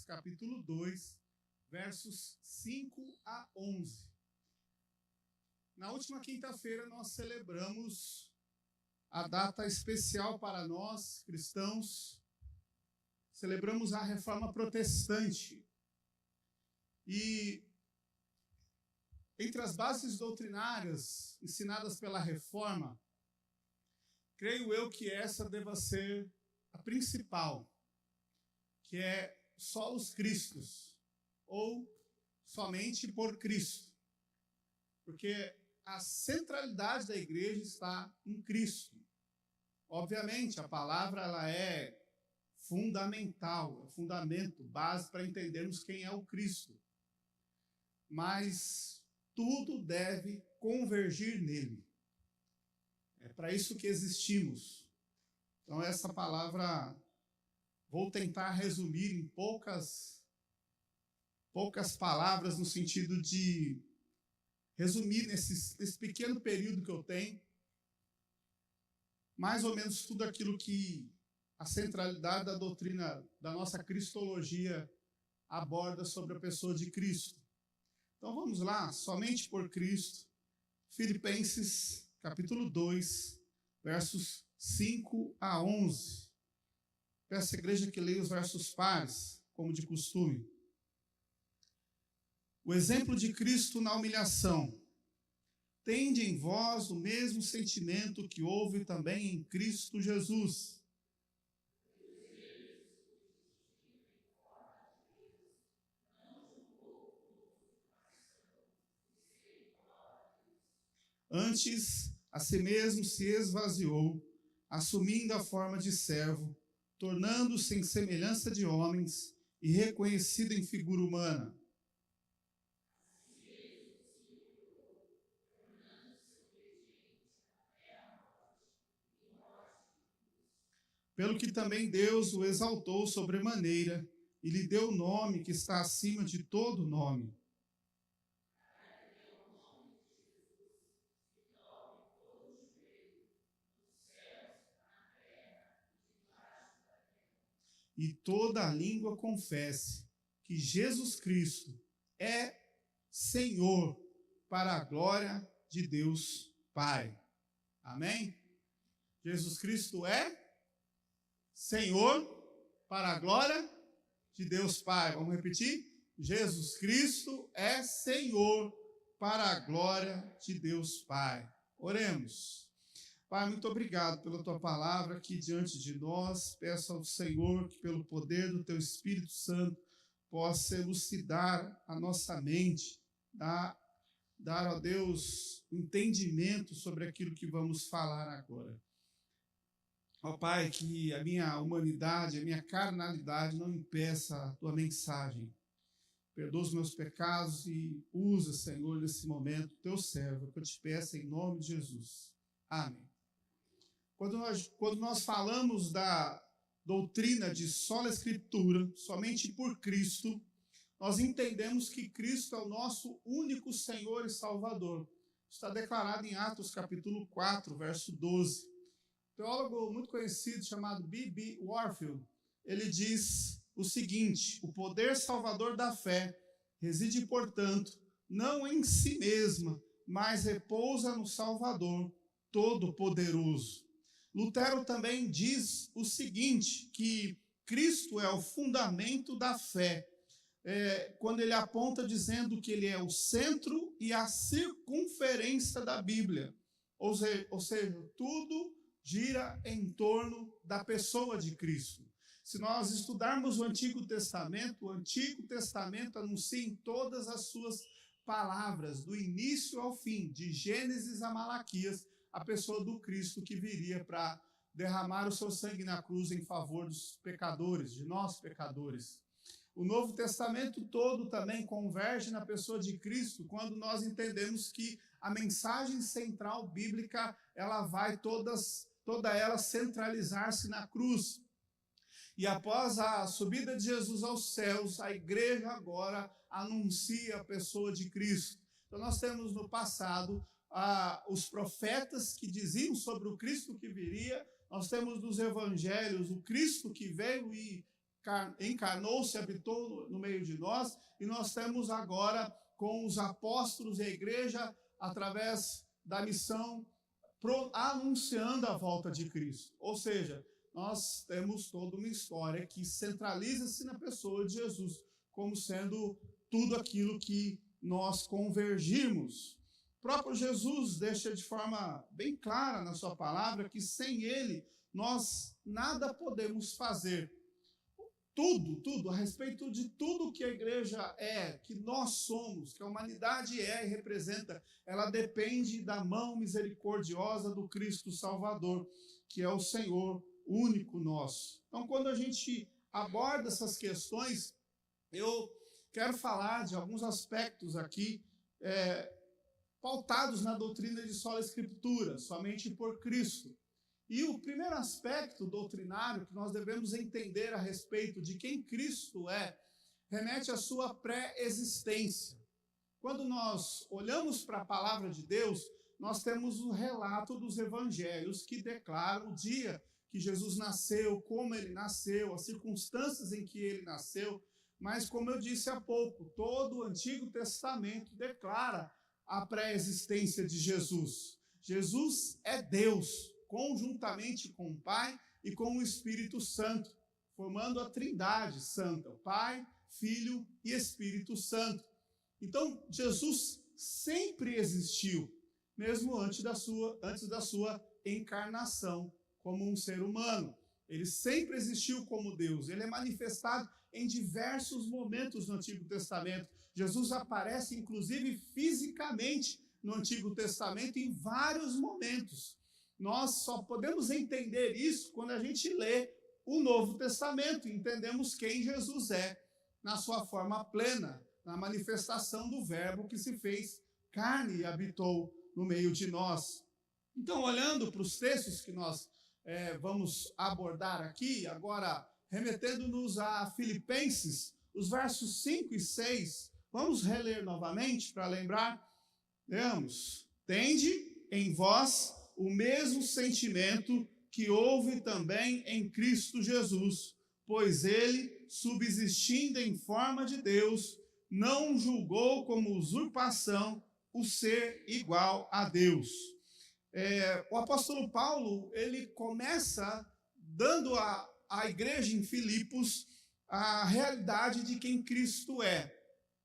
capítulo 2, versos 5 a 11. Na última quinta-feira, nós celebramos a data especial para nós, cristãos. Celebramos a Reforma Protestante. E entre as bases doutrinárias ensinadas pela Reforma, creio eu que essa deva ser a principal, que é solos Christus, ou somente por Cristo. Porque a centralidade da igreja está em Cristo. Obviamente, a palavra ela é fundamental, é fundamento, base para entendermos quem é o Cristo. Mas tudo deve convergir nele. É para isso que existimos. Então, essa palavra, vou tentar resumir em poucas palavras, no sentido de resumir nesse pequeno período que eu tenho, mais ou menos tudo aquilo que a centralidade da doutrina da nossa cristologia aborda sobre a pessoa de Cristo. Então vamos lá, somente por Cristo, Filipenses capítulo 2, versos 5 a 11. Peço à igreja que leia os versos pares, como de costume. O exemplo de Cristo na humilhação. Tende em vós o mesmo sentimento que houve também em Cristo Jesus. Antes, a si mesmo se esvaziou, assumindo a forma de servo, tornando-se em semelhança de homens e reconhecido em figura humana. Pelo que também Deus o exaltou sobremaneira e lhe deu o nome que está acima de todo nome. E toda a língua confesse que Jesus Cristo é Senhor, para a glória de Deus Pai. Amém? Jesus Cristo é Senhor, para a glória de Deus Pai. Vamos repetir? Jesus Cristo é Senhor, para a glória de Deus Pai. Oremos. Pai, muito obrigado pela tua palavra aqui diante de nós. Peço ao Senhor que, pelo poder do teu Espírito Santo, possa elucidar a nossa mente, dar a Deus entendimento sobre aquilo que vamos falar agora. Ó Pai, que a minha humanidade, a minha carnalidade não impeça a tua mensagem. Perdoa os meus pecados e usa, Senhor, nesse momento, teu servo, que eu te peço em nome de Jesus. Amém. Quando nós falamos da doutrina de sola Escritura, somente por Cristo, nós entendemos que Cristo é o nosso único Senhor e Salvador. Está declarado em Atos capítulo 4, verso 12. Um teólogo muito conhecido chamado B.B. Warfield, ele diz o seguinte: o poder salvador da fé reside, portanto, não em si mesma, mas repousa no Salvador Todo-Poderoso. Lutero também diz o seguinte, que Cristo é o fundamento da fé, quando ele aponta dizendo que ele é o centro e a circunferência da Bíblia. Ou seja, tudo gira em torno da pessoa de Cristo. Se nós estudarmos o Antigo Testamento anuncia em todas as suas palavras, do início ao fim, de Gênesis a Malaquias, a pessoa do Cristo que viria para derramar o seu sangue na cruz em favor dos pecadores, de nós pecadores. O Novo Testamento todo também converge na pessoa de Cristo, quando nós entendemos que a mensagem central bíblica, ela vai toda ela centralizar-se na cruz. E após a subida de Jesus aos céus, a igreja agora anuncia a pessoa de Cristo. Então nós temos no passado os profetas que diziam sobre o Cristo que viria, nós temos nos evangelhos o Cristo que veio e encarnou-se, habitou no meio de nós, e nós temos agora com os apóstolos e a igreja, através da missão, anunciando a volta de Cristo. Ou seja, nós temos toda uma história que centraliza-se na pessoa de Jesus, como sendo tudo aquilo que nós convergimos. O próprio Jesus deixa de forma bem clara na sua palavra que sem ele nós nada podemos fazer. Tudo, a respeito de tudo que a igreja é, que nós somos, que a humanidade é e representa, ela depende da mão misericordiosa do Cristo Salvador, que é o Senhor único nosso. Então, quando a gente aborda essas questões, eu quero falar de alguns aspectos aqui, pautados na doutrina de sola escritura, somente por Cristo. E o primeiro aspecto doutrinário que nós devemos entender a respeito de quem Cristo é, remete à sua pré-existência. Quando nós olhamos para a palavra de Deus, nós temos o relato dos evangelhos que declaram o dia que Jesus nasceu, como ele nasceu, as circunstâncias em que ele nasceu. Mas, como eu disse há pouco, todo o Antigo Testamento declara a pré-existência de Jesus. Jesus é Deus, conjuntamente com o Pai e com o Espírito Santo, formando a Trindade Santa, o Pai, Filho e Espírito Santo. Então, Jesus sempre existiu, mesmo antes da sua encarnação como um ser humano. Ele sempre existiu como Deus. Ele é manifestado em diversos momentos no Antigo Testamento. Jesus aparece, inclusive, fisicamente no Antigo Testamento em vários momentos. Nós só podemos entender isso quando a gente lê o Novo Testamento e entendemos quem Jesus é na sua forma plena, na manifestação do Verbo que se fez carne e habitou no meio de nós. Então, olhando para os textos que nós vamos abordar aqui, agora remetendo-nos a Filipenses, os versos 5 e 6, vamos reler novamente para lembrar. Leamos: tende em vós o mesmo sentimento que houve também em Cristo Jesus, pois ele, subsistindo em forma de Deus, não julgou como usurpação o ser igual a Deus. O apóstolo Paulo, ele começa dando à igreja em Filipos a realidade de quem Cristo é.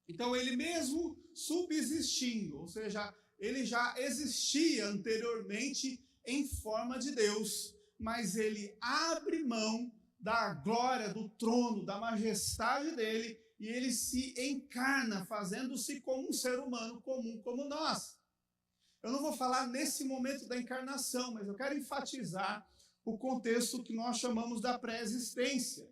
Então, ele mesmo subsistindo, ou seja, ele já existia anteriormente em forma de Deus, mas ele abre mão da glória, do trono, da majestade dele, e ele se encarna, fazendo-se como um ser humano comum como nós. Eu não vou falar nesse momento da encarnação, mas eu quero enfatizar o contexto que nós chamamos da pré-existência.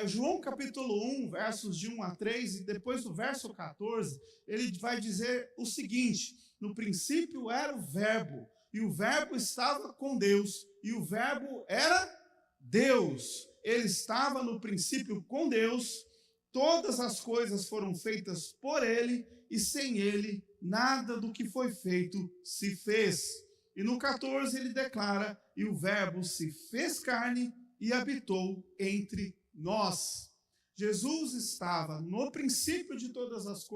João capítulo 1, versos de 1 a 3, e depois do verso 14, ele vai dizer o seguinte: no princípio era o Verbo, e o Verbo estava com Deus, e o Verbo era Deus. Ele estava no princípio com Deus, todas as coisas foram feitas por ele, e sem ele nada do que foi feito se fez. E no 14 ele declara: e o Verbo se fez carne e habitou entre nós. Jesus estava no princípio de todas as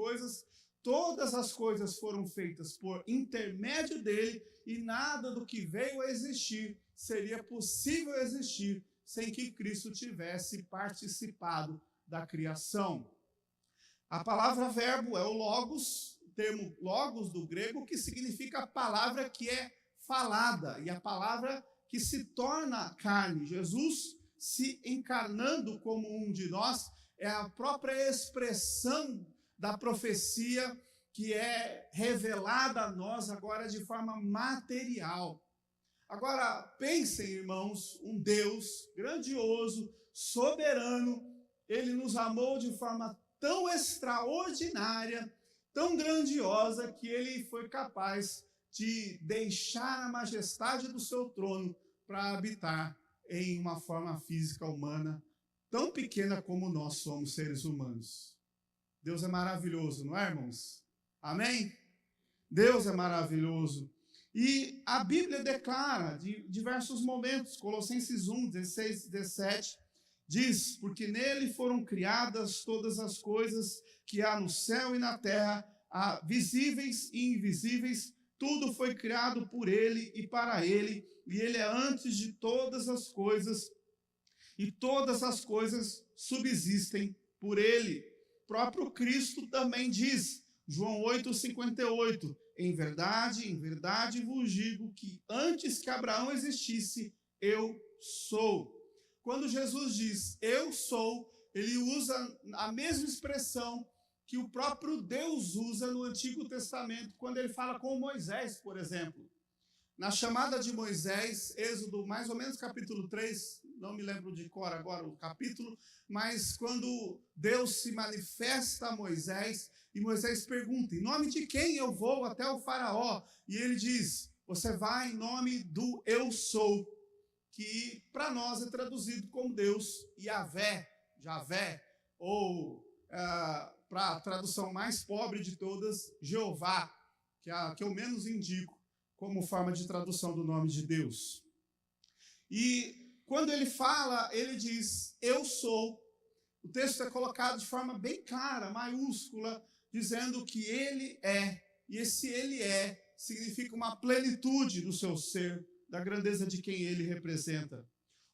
coisas foram feitas por intermédio dele, e nada do que veio a existir seria possível existir sem que Cristo tivesse participado da criação. A palavra verbo é o logos, o termo logos do grego, que significa a palavra que é falada, e a palavra que se torna carne. Jesus se encarnando como um de nós é a própria expressão da profecia que é revelada a nós agora de forma material. Agora, pensem, irmãos, um Deus grandioso, soberano, ele nos amou de forma tão extraordinária, tão grandiosa, que ele foi capaz de deixar a majestade do seu trono para habitar em uma forma física humana, tão pequena como nós somos seres humanos. Deus é maravilhoso, não é, irmãos? Amém? Deus é maravilhoso. E a Bíblia declara, de diversos momentos, Colossenses 1, 16 e 17, diz: porque nele foram criadas todas as coisas que há no céu e na terra, visíveis e invisíveis, tudo foi criado por ele e para ele, e ele é antes de todas as coisas, e todas as coisas subsistem por ele. O próprio Cristo também diz, João 8,58, em verdade vos digo que antes que Abraão existisse, eu sou. Quando Jesus diz, eu sou, ele usa a mesma expressão que o próprio Deus usa no Antigo Testamento, quando ele fala com Moisés, por exemplo. Na chamada de Moisés, Êxodo, mais ou menos capítulo 3, não me lembro de cor agora o capítulo, mas quando Deus se manifesta a Moisés, e Moisés pergunta, em nome de quem eu vou até o faraó? E ele diz, você vai em nome do eu sou, que para nós é traduzido como Deus, Javé, ou para a tradução mais pobre de todas, Jeová, que eu menos indico como forma de tradução do nome de Deus. E quando ele fala, ele diz, eu sou. O texto é colocado de forma bem clara, maiúscula, dizendo que ele é. E esse ele é significa uma plenitude do seu ser, da grandeza de quem ele representa.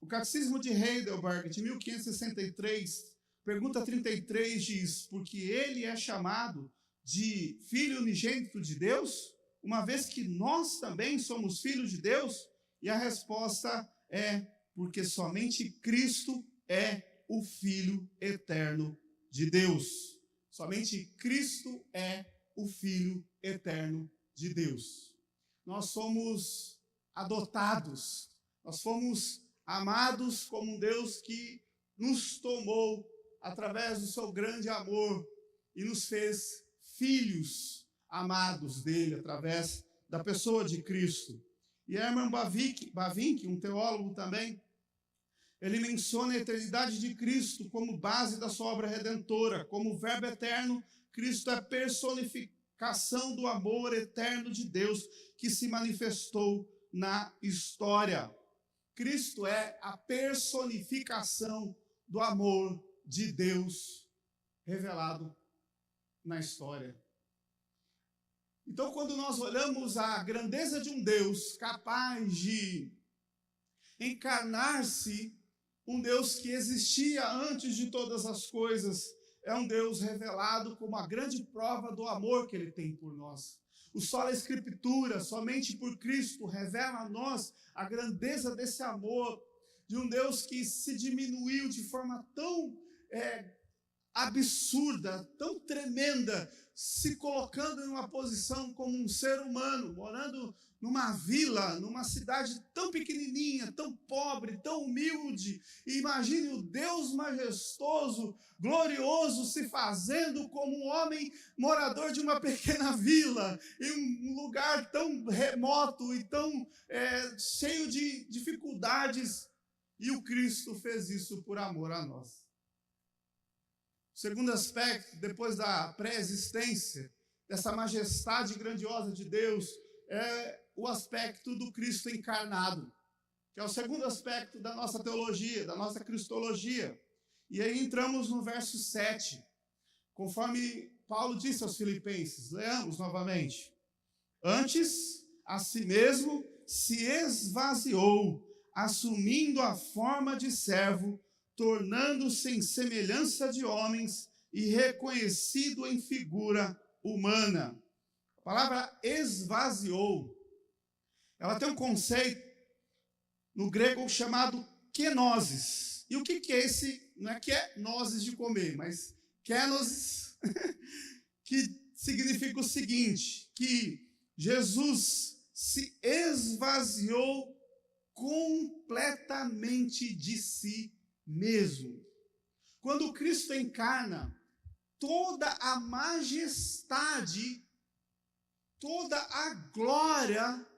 O Catecismo de Heidelberg, de 1563, pergunta 33 diz, porque ele é chamado de Filho unigênito de Deus, uma vez que nós também somos filhos de Deus? E a resposta é, porque somente Cristo é o Filho eterno de Deus. Somente Cristo é o Filho eterno de Deus. Nós somos adotados, nós fomos amados como um Deus que nos tomou através do seu grande amor e nos fez filhos amados dele, através da pessoa de Cristo. E Herman Bavinck, um teólogo também, ele menciona a eternidade de Cristo como base da sua obra redentora, como verbo eterno. Cristo é a personificação do amor eterno de Deus que se manifestou na história. Cristo é a personificação do amor de Deus revelado na história. Então, quando nós olhamos a grandeza de um Deus capaz de encarnar-se, um Deus que existia antes de todas as coisas, é um Deus revelado como a grande prova do amor que ele tem por nós. O sola Escritura, somente por Cristo, revela a nós a grandeza desse amor, de um Deus que se diminuiu de forma tão absurda, tão tremenda, se colocando em uma posição como um ser humano, morando numa vila, numa cidade tão pequenininha, tão pobre, tão humilde. E imagine o Deus majestoso, glorioso, se fazendo como um homem morador de uma pequena vila, em um lugar tão remoto e tão cheio de dificuldades. E o Cristo fez isso por amor a nós. O segundo aspecto, depois da pré-existência, dessa majestade grandiosa de Deus, é o aspecto do Cristo encarnado, que é o segundo aspecto da nossa teologia, da nossa cristologia. E aí entramos no verso 7, conforme Paulo disse aos Filipenses, leamos novamente. Antes, a si mesmo, se esvaziou, assumindo a forma de servo, tornando-se em semelhança de homens e reconhecido em figura humana. A palavra esvaziou, ela tem um conceito no grego chamado kenosis. E o que é esse? Não é que é nozes de comer, mas kenosis, que significa o seguinte, que Jesus se esvaziou completamente de si mesmo. Quando Cristo encarna, toda a majestade, toda a glória,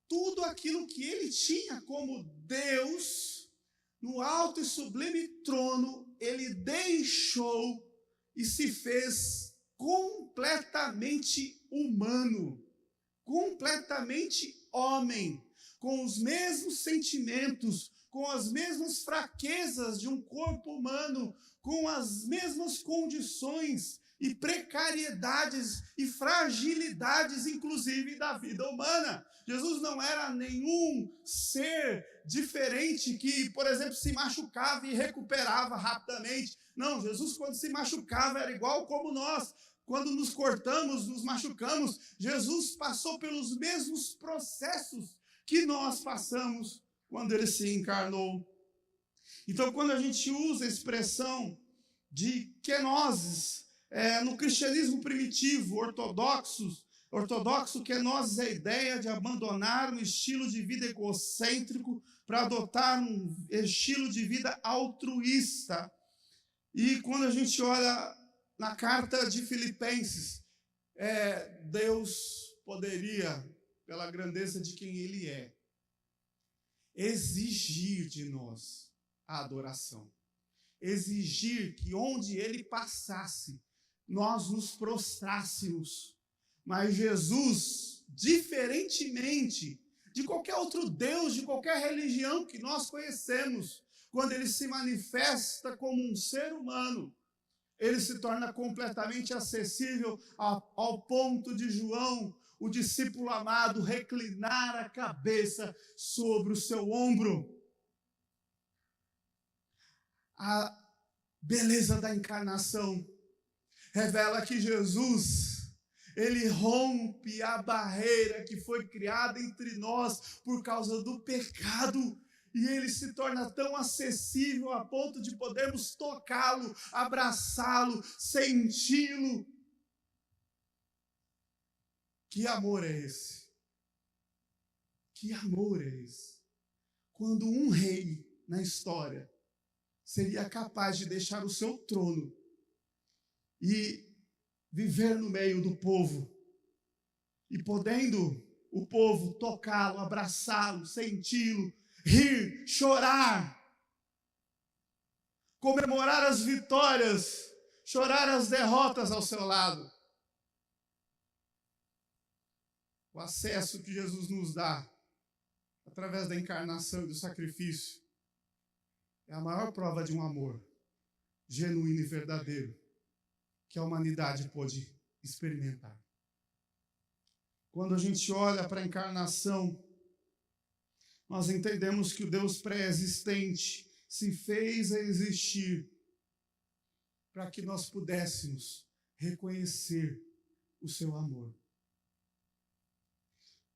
tudo aquilo que ele tinha como Deus, no alto e sublime trono, ele deixou e se fez completamente humano, completamente homem, com os mesmos sentimentos, com com as mesmas fraquezas de um corpo humano, com as mesmas condições e precariedades e fragilidades, inclusive, da vida humana. Jesus não era nenhum ser diferente que, por exemplo, se machucava e recuperava rapidamente. Não, Jesus, quando se machucava, era igual como nós. Quando nos cortamos, nos machucamos, Jesus passou pelos mesmos processos que nós passamos quando ele se encarnou. Então, quando a gente usa a expressão de kenosis, no cristianismo primitivo, ortodoxo, kenosis é a ideia de abandonar um estilo de vida egocêntrico para adotar um estilo de vida altruísta. E quando a gente olha na carta de Filipenses, Deus poderia, pela grandeza de quem Ele é, exigir de nós a adoração. Exigir que onde Ele passasse, nós nos prostrássemos. Mas Jesus, diferentemente de qualquer outro Deus, de qualquer religião que nós conhecemos, quando Ele se manifesta como um ser humano, Ele se torna completamente acessível ao ponto de João, o discípulo amado, reclinar a cabeça sobre o seu ombro. A beleza da encarnação revela que Jesus, ele rompe a barreira que foi criada entre nós por causa do pecado. E ele se torna tão acessível a ponto de podermos tocá-lo, abraçá-lo, senti-lo. Que amor é esse? Que amor é esse? Quando um rei na história seria capaz de deixar o seu trono e viver no meio do povo, e podendo o povo tocá-lo, abraçá-lo, senti-lo, rir, chorar, comemorar as vitórias, chorar as derrotas ao seu lado. O acesso que Jesus nos dá, através da encarnação e do sacrifício, é a maior prova de um amor genuíno e verdadeiro que a humanidade pôde experimentar. Quando a gente olha para a encarnação, nós entendemos que o Deus pré-existente se fez a existir para que nós pudéssemos reconhecer o seu amor.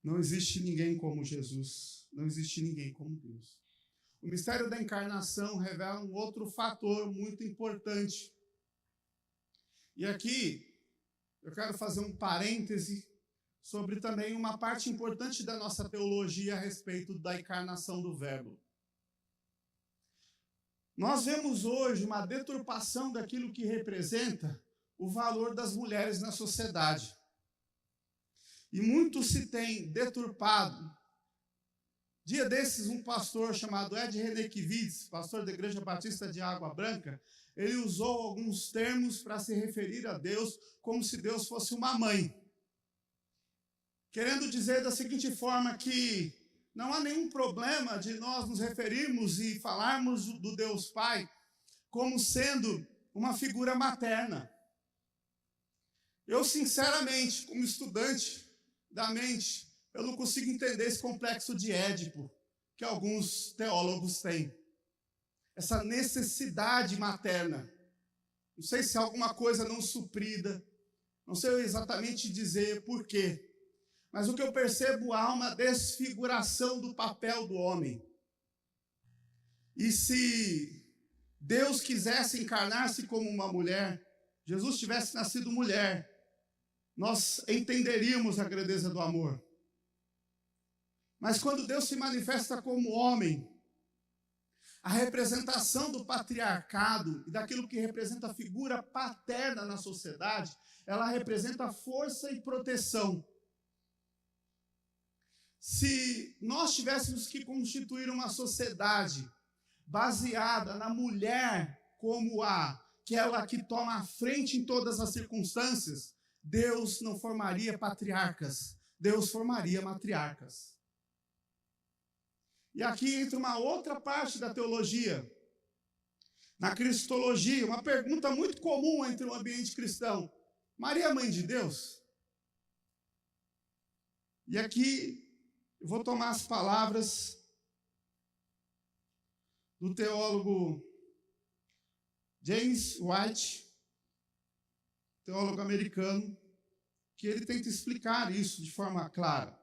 Não existe ninguém como Jesus, não existe ninguém como Deus. O mistério da encarnação revela um outro fator muito importante. E aqui eu quero fazer um parêntese sobre também uma parte importante da nossa teologia a respeito da encarnação do Verbo. Nós vemos hoje uma deturpação daquilo que representa o valor das mulheres na sociedade. E muito se tem deturpado. Dia desses, um pastor chamado Ed Renekiewicz, pastor da Igreja Batista de Água Branca, ele usou alguns termos para se referir a Deus como se Deus fosse uma mãe. Querendo dizer da seguinte forma que não há nenhum problema de nós nos referirmos e falarmos do Deus Pai como sendo uma figura materna. Eu, sinceramente, como estudante da mente, eu não consigo entender esse complexo de Édipo que alguns teólogos têm. Essa necessidade materna. Não sei se há alguma coisa não suprida, não sei exatamente dizer por quê. Mas o que eu percebo, há uma desfiguração do papel do homem. E se Deus quisesse encarnar-se como uma mulher, Jesus tivesse nascido mulher, nós entenderíamos a grandeza do amor. Mas quando Deus se manifesta como homem, a representação do patriarcado e daquilo que representa a figura paterna na sociedade, ela representa força e proteção. Se nós tivéssemos que constituir uma sociedade baseada na mulher como aquela que toma a frente em todas as circunstâncias, Deus não formaria patriarcas, Deus formaria matriarcas. E aqui entra uma outra parte da teologia. Na cristologia, uma pergunta muito comum entre o ambiente cristão. Maria é mãe de Deus? E aqui eu vou tomar as palavras do teólogo James White, teólogo americano, que ele tenta explicar isso de forma clara.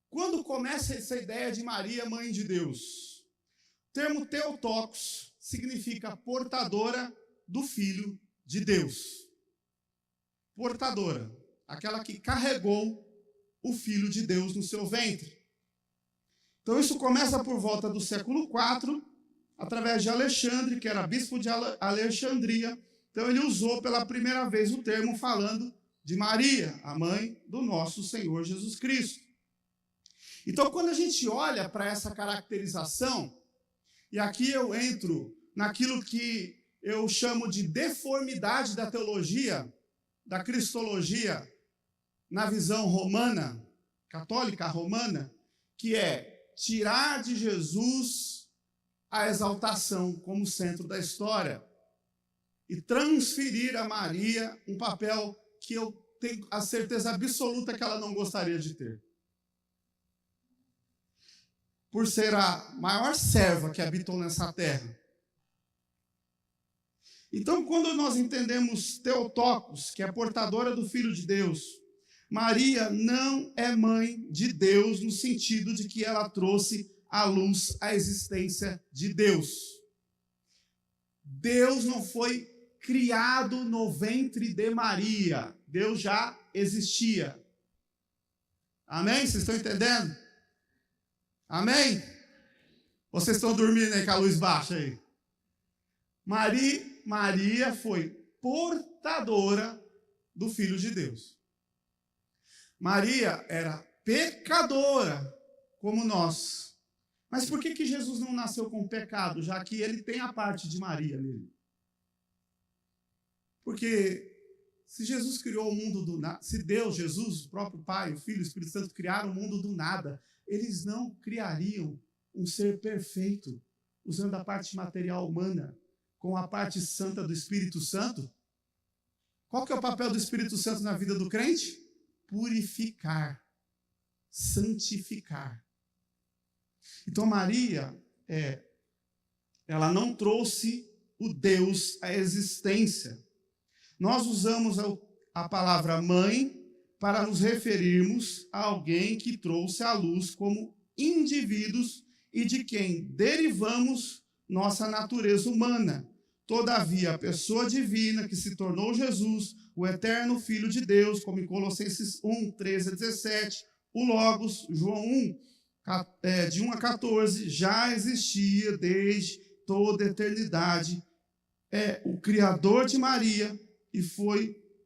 Quando começa essa ideia de Maria, mãe de Deus? O termo Theotokos significa portadora do Filho de Deus. Portadora, aquela que carregou o Filho de Deus no seu ventre. Então isso começa por volta do século IV, através de Alexandre, que era bispo de Alexandria. Então ele usou pela primeira vez o termo falando de Maria, a mãe do nosso Senhor Jesus Cristo. Então quando a gente olha para essa caracterização, e aqui eu entro naquilo que eu chamo de deformidade da teologia, da cristologia, na visão romana, católica romana, que é tirar de Jesus a exaltação como centro da história e transferir a Maria um papel que eu tenho a certeza absoluta que ela não gostaria de ter. Por ser a maior serva que habitou nessa terra. Então, quando nós entendemos Theotokos, que é portadora do Filho de Deus, Maria não é mãe de Deus no sentido de que ela trouxe à luz a existência de Deus. Deus não foi criado no ventre de Maria. Deus já existia. Amém? Vocês estão entendendo? Amém? Vocês estão dormindo aí com a luz baixa aí? Maria foi portadora do Filho de Deus. Maria era pecadora, como nós. Mas por que Jesus não nasceu com pecado, já que ele tem a parte de Maria nele? Porque se Jesus criou o mundo do nada, se Deus, Jesus, o próprio Pai, o Filho, o Espírito Santo criaram o mundo do nada, eles não criariam um ser perfeito, usando a parte material humana, com a parte santa do Espírito Santo. Qual que é o papel do Espírito Santo na vida do crente? Purificar, santificar. Então Maria, ela não trouxe o Deus à existência. Nós usamos a palavra mãe para nos referirmos a alguém que trouxe à luz como indivíduos e de quem derivamos nossa natureza humana. Todavia, a pessoa divina que se tornou Jesus, o eterno Filho de Deus, como em Colossenses 1, 13 a 17, o Logos, João 1, de 1 a 14, já existia desde toda a eternidade. É o Criador de Maria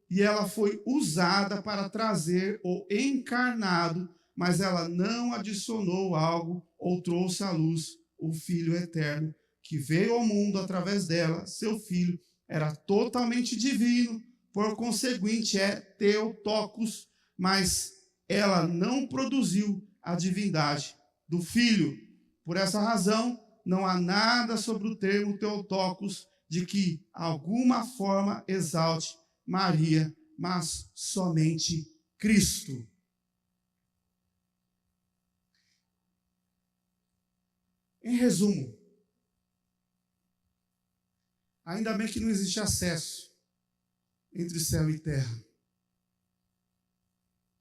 e ela foi usada para trazer o encarnado, mas ela não adicionou algo ou trouxe à luz o Filho eterno, que veio ao mundo através dela. Seu Filho era totalmente divino, por conseguinte é Theotokos, mas ela não produziu a divindade do Filho. Por essa razão, não há nada sobre o termo Theotokos de que alguma forma exalte Maria, mas somente Cristo. Em resumo, ainda bem que não existe acesso entre céu e terra,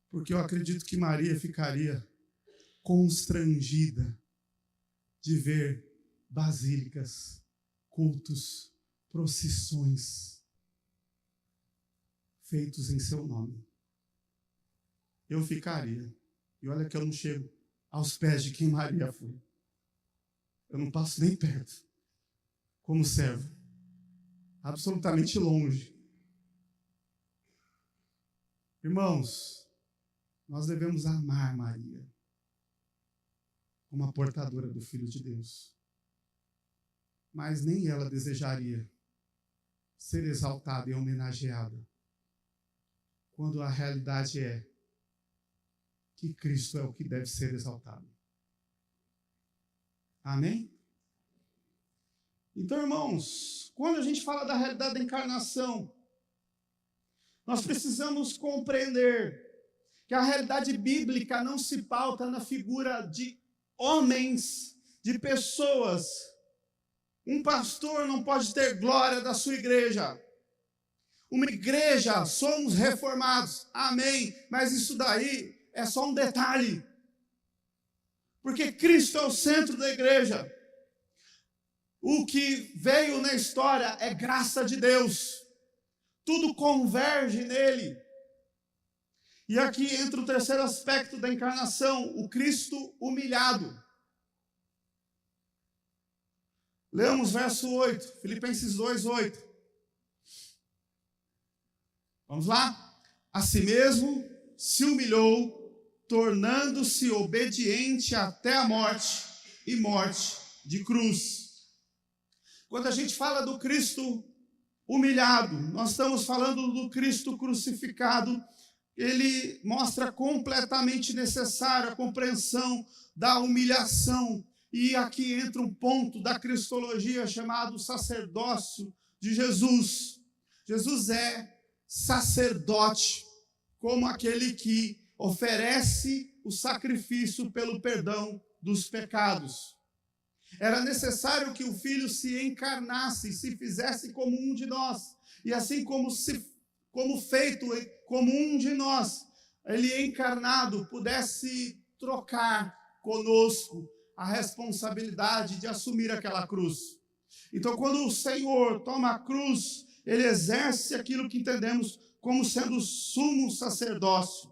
porque eu acredito que Maria ficaria constrangida de ver basílicas, cultos, procissões feitos em seu nome. Eu ficaria. E olha que eu não chego aos pés de quem Maria foi. Eu não passo nem perto, como servo. Absolutamente longe. Irmãos, nós devemos amar Maria como a portadora do Filho de Deus. Mas nem ela desejaria ser exaltada e homenageada, quando a realidade é que Cristo é o que deve ser exaltado. Amém? Então, irmãos, quando a gente fala da realidade da encarnação, nós precisamos compreender que a realidade bíblica não se pauta na figura de homens, de pessoas. Um pastor não pode ter glória da sua igreja. Uma igreja, somos reformados, amém, mas isso daí é só um detalhe. Porque Cristo é o centro da igreja. O que veio na história é graça de Deus. Tudo converge nele. E aqui entra o terceiro aspecto da encarnação, o Cristo humilhado. Lemos verso 8, Filipenses 2, 8. Vamos lá? A si mesmo se humilhou, tornando-se obediente até a morte, e morte de cruz. Quando a gente fala do Cristo humilhado, nós estamos falando do Cristo crucificado. Ele mostra completamente necessária a compreensão da humilhação. E aqui entra um ponto da cristologia chamado sacerdócio de Jesus. Jesus é sacerdote, como aquele que oferece o sacrifício pelo perdão dos pecados. Era necessário que o Filho se encarnasse, se fizesse como um de nós. E assim como feito como um de nós, ele encarnado pudesse trocar conosco a responsabilidade de assumir aquela cruz. Então, quando o Senhor toma a cruz, ele exerce aquilo que entendemos como sendo sumo sacerdócio.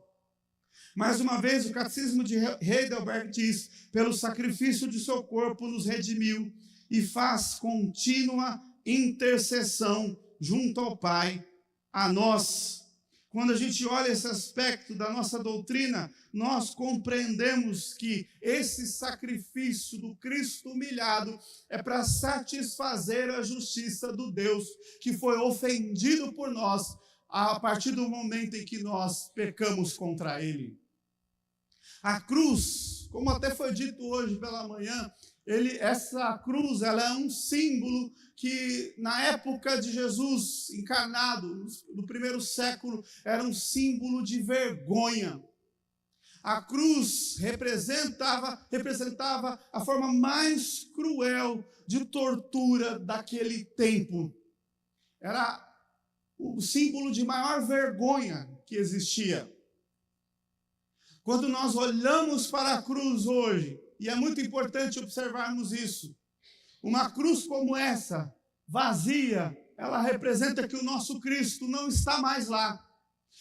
Mais uma vez, o Catecismo de Heidelberg diz: pelo sacrifício de seu corpo nos redimiu e faz contínua intercessão junto ao Pai a nós. Quando a gente olha esse aspecto da nossa doutrina, nós compreendemos que esse sacrifício do Cristo humilhado é para satisfazer a justiça do Deus que foi ofendido por nós a partir do momento em que nós pecamos contra Ele. A cruz, como até foi dito hoje pela manhã, essa cruz ela é um símbolo que na época de Jesus encarnado, no primeiro século, era um símbolo de vergonha. A cruz representava a forma mais cruel de tortura daquele tempo. Era o símbolo de maior vergonha que existia. Quando nós olhamos para a cruz hoje, e é muito importante observarmos isso, uma cruz como essa, vazia, ela representa que o nosso Cristo não está mais lá.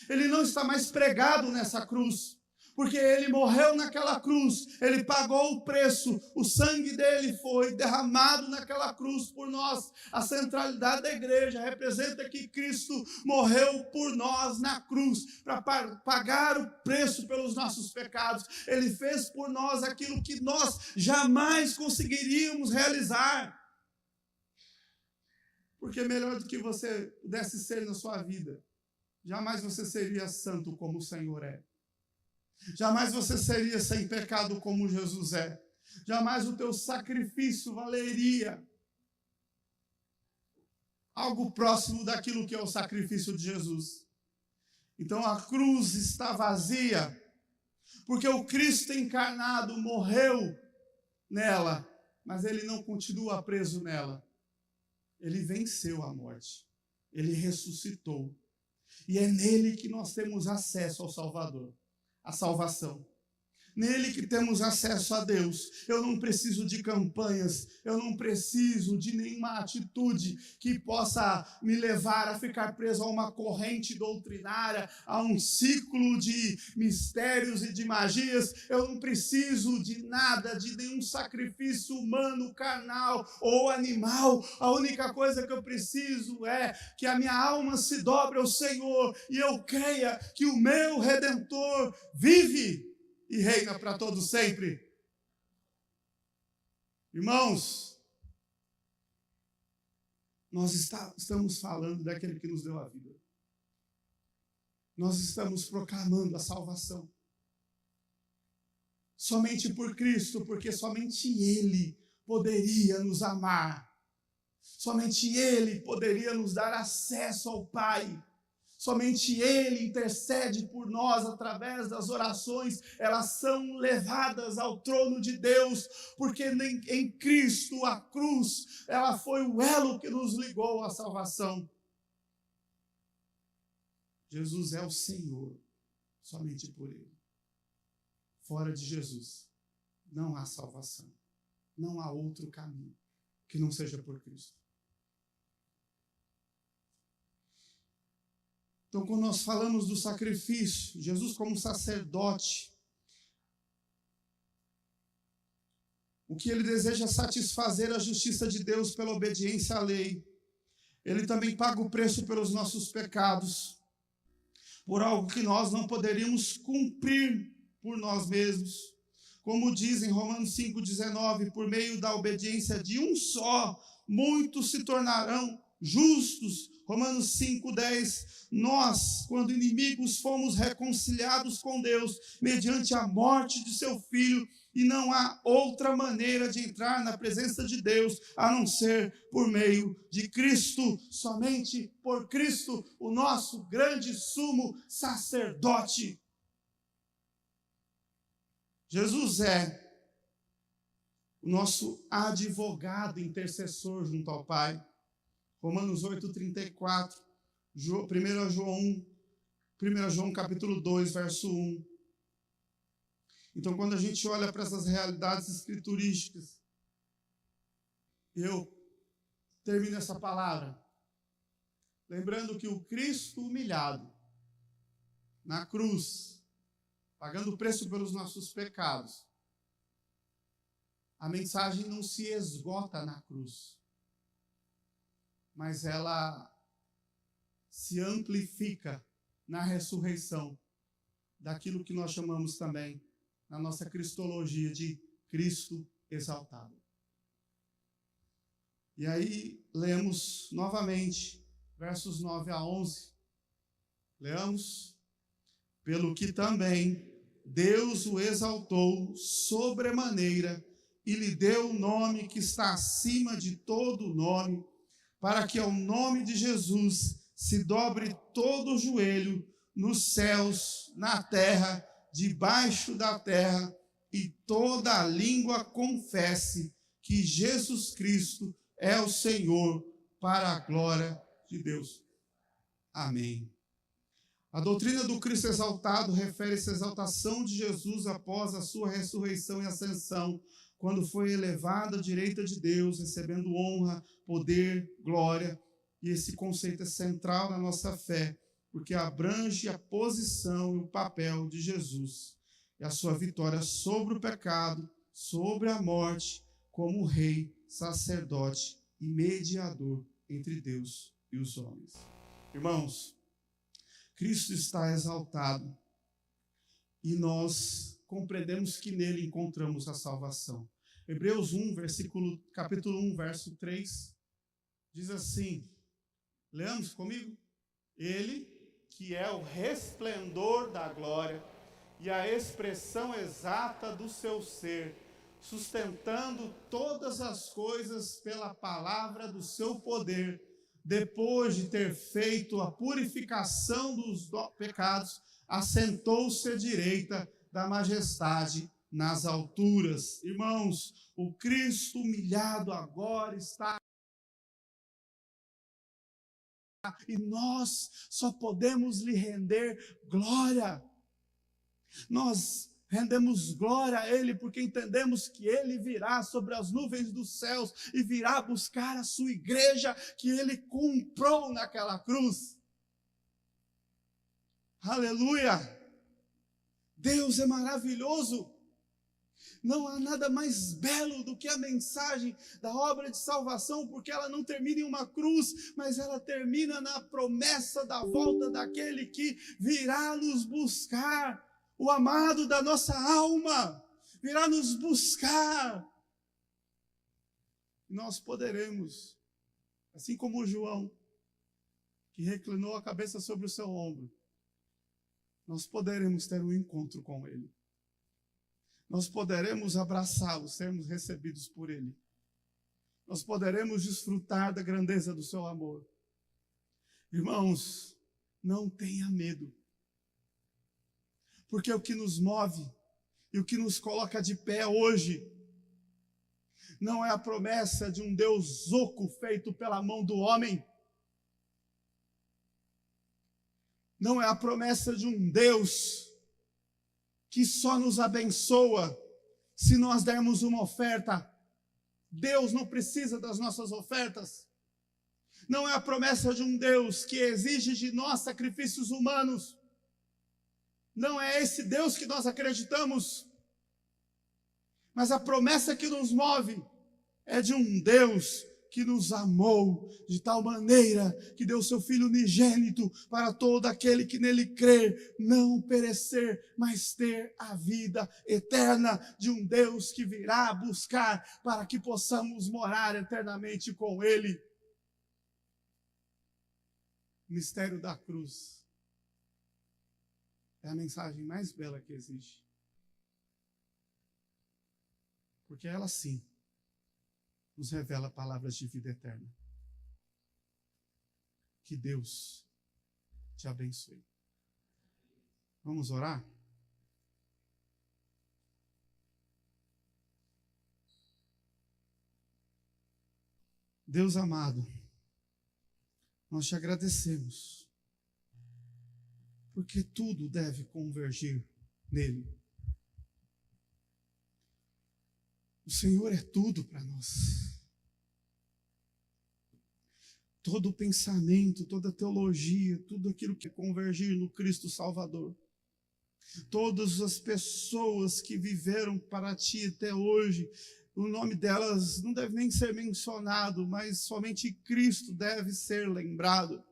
Ele não está mais pregado nessa cruz, porque ele morreu naquela cruz, ele pagou o preço, o sangue dele foi derramado naquela cruz por nós. A centralidade da igreja representa que Cristo morreu por nós na cruz, para pagar o preço pelos nossos pecados. Ele fez por nós aquilo que nós jamais conseguiríamos realizar. Porque melhor do que você pudesse ser na sua vida, jamais você seria santo como o Senhor é. Jamais você seria sem pecado como Jesus é. Jamais o teu sacrifício valeria algo próximo daquilo que é o sacrifício de Jesus. Então a cruz está vazia, porque o Cristo encarnado morreu nela, mas ele não continua preso nela. Ele venceu a morte. Ele ressuscitou. E é nele que nós temos acesso ao Salvador. A salvação. Nele que temos acesso a Deus. Eu não preciso de campanhas, eu não preciso de nenhuma atitude que possa me levar a ficar preso a uma corrente doutrinária, a um ciclo de mistérios e de magias. Eu não preciso de nada, de nenhum sacrifício humano, carnal ou animal. A única coisa que eu preciso é que a minha alma se dobre ao Senhor e eu creia que o meu Redentor vive e reina para todo sempre. Irmãos, nós estamos falando daquele que nos deu a vida. Nós estamos proclamando a salvação. Somente por Cristo, porque somente Ele poderia nos amar. Somente Ele poderia nos dar acesso ao Pai. Somente Ele intercede por nós através das orações. Elas são levadas ao trono de Deus, porque em Cristo, a cruz, ela foi o elo que nos ligou à salvação. Jesus é o Senhor, somente por Ele. Fora de Jesus, não há salvação. Não há outro caminho que não seja por Cristo. Então, quando nós falamos do sacrifício, Jesus como sacerdote, o que ele deseja é satisfazer a justiça de Deus pela obediência à lei. Ele também paga o preço pelos nossos pecados, por algo que nós não poderíamos cumprir por nós mesmos. Como diz em Romanos 5,19, por meio da obediência de um só, muitos se tornarão justos. Romanos 5,10, nós, quando inimigos, fomos reconciliados com Deus, mediante a morte de seu Filho, e não há outra maneira de entrar na presença de Deus, a não ser por meio de Cristo, somente por Cristo, o nosso grande sumo sacerdote. Jesus é o nosso advogado intercessor junto ao Pai. Romanos 8,34, 1 João capítulo 2, verso 1. Então, quando a gente olha para essas realidades escriturísticas, eu termino essa palavra lembrando que o Cristo humilhado na cruz, pagando o preço pelos nossos pecados, a mensagem não se esgota na cruz, mas ela se amplifica na ressurreição, daquilo que nós chamamos também, na nossa cristologia, de Cristo exaltado. E aí, lemos novamente, versos 9 a 11. Leamos. Pelo que também Deus o exaltou sobremaneira e lhe deu o nome que está acima de todo nome, para que ao nome de Jesus se dobre todo o joelho nos céus, na terra, debaixo da terra, e toda a língua confesse que Jesus Cristo é o Senhor, para a glória de Deus. Amém. A doutrina do Cristo exaltado refere-se à exaltação de Jesus após a sua ressurreição e ascensão, quando foi elevado à direita de Deus, recebendo honra, poder, glória. E esse conceito é central na nossa fé, porque abrange a posição e o papel de Jesus e a sua vitória sobre o pecado, sobre a morte, como rei, sacerdote e mediador entre Deus e os homens. Irmãos, Cristo está exaltado e nós compreendemos que nele encontramos a salvação. Hebreus 1, capítulo 1, verso 3, diz assim, leamos comigo? Ele, que é o resplendor da glória e a expressão exata do seu ser, sustentando todas as coisas pela palavra do seu poder, depois de ter feito a purificação dos pecados, assentou-se à direita da majestade nas alturas. Irmãos, o Cristo humilhado agora está, e nós só podemos lhe render glória. Nós rendemos glória a Ele porque entendemos que Ele virá sobre as nuvens dos céus e virá buscar a sua igreja que Ele comprou naquela cruz. Aleluia! Deus é maravilhoso. Não há nada mais belo do que a mensagem da obra de salvação, porque ela não termina em uma cruz, mas ela termina na promessa da volta daquele que virá nos buscar. O amado da nossa alma virá nos buscar. Nós poderemos, assim como João, que reclinou a cabeça sobre o seu ombro, nós poderemos ter um encontro com Ele. Nós poderemos abraçá-lo, sermos recebidos por Ele. nós poderemos desfrutar da grandeza do seu amor. Irmãos, não tenha medo, porque o que nos move e o que nos coloca de pé hoje não é a promessa de um Deus oco feito pela mão do homem, não é a promessa de um Deus que só nos abençoa se nós dermos uma oferta. Deus não precisa das nossas ofertas. Não é a promessa de um Deus que exige de nós sacrifícios humanos. Não é esse Deus que nós acreditamos. Mas a promessa que nos move é de um Deus que nos amou de tal maneira que deu seu Filho unigênito para todo aquele que nele crer, não perecer, mas ter a vida eterna, de um Deus que virá buscar para que possamos morar eternamente com ele. O mistério da cruz é a mensagem mais bela que existe. Porque ela sim nos revela palavras de vida eterna. Que Deus te abençoe. Vamos orar? Deus amado, nós te agradecemos, porque tudo deve convergir nele. O Senhor é tudo para nós. Todo o pensamento, toda a teologia, tudo aquilo que convergir no Cristo Salvador. Todas as pessoas que viveram para ti até hoje, o nome delas não deve nem ser mencionado, mas somente Cristo deve ser lembrado.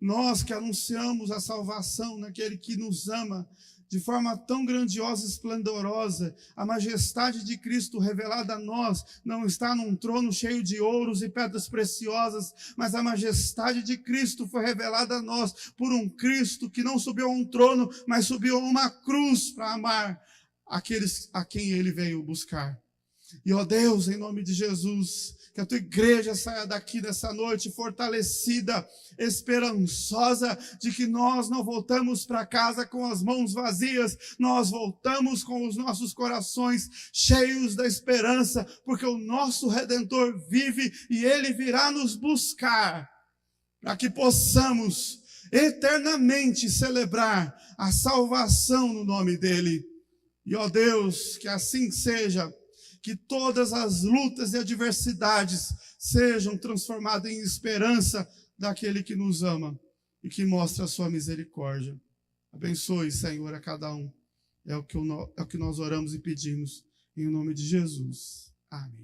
Nós que anunciamos a salvação naquele que nos ama, de forma tão grandiosa e esplendorosa, a majestade de Cristo revelada a nós não está num trono cheio de ouros e pedras preciosas, mas a majestade de Cristo foi revelada a nós por um Cristo que não subiu a um trono, mas subiu a uma cruz para amar aqueles a quem ele veio buscar. E, ó Deus, em nome de Jesus, que a tua igreja saia daqui nessa noite fortalecida, esperançosa, de que nós não voltamos para casa com as mãos vazias, nós voltamos com os nossos corações cheios da esperança, porque o nosso Redentor vive e ele virá nos buscar, para que possamos eternamente celebrar a salvação no nome dele. E, ó Deus, que assim seja, que todas as lutas e adversidades sejam transformadas em esperança daquele que nos ama e que mostra a sua misericórdia. Abençoe, Senhor, a cada um. É o que nós oramos e pedimos em nome de Jesus. Amém.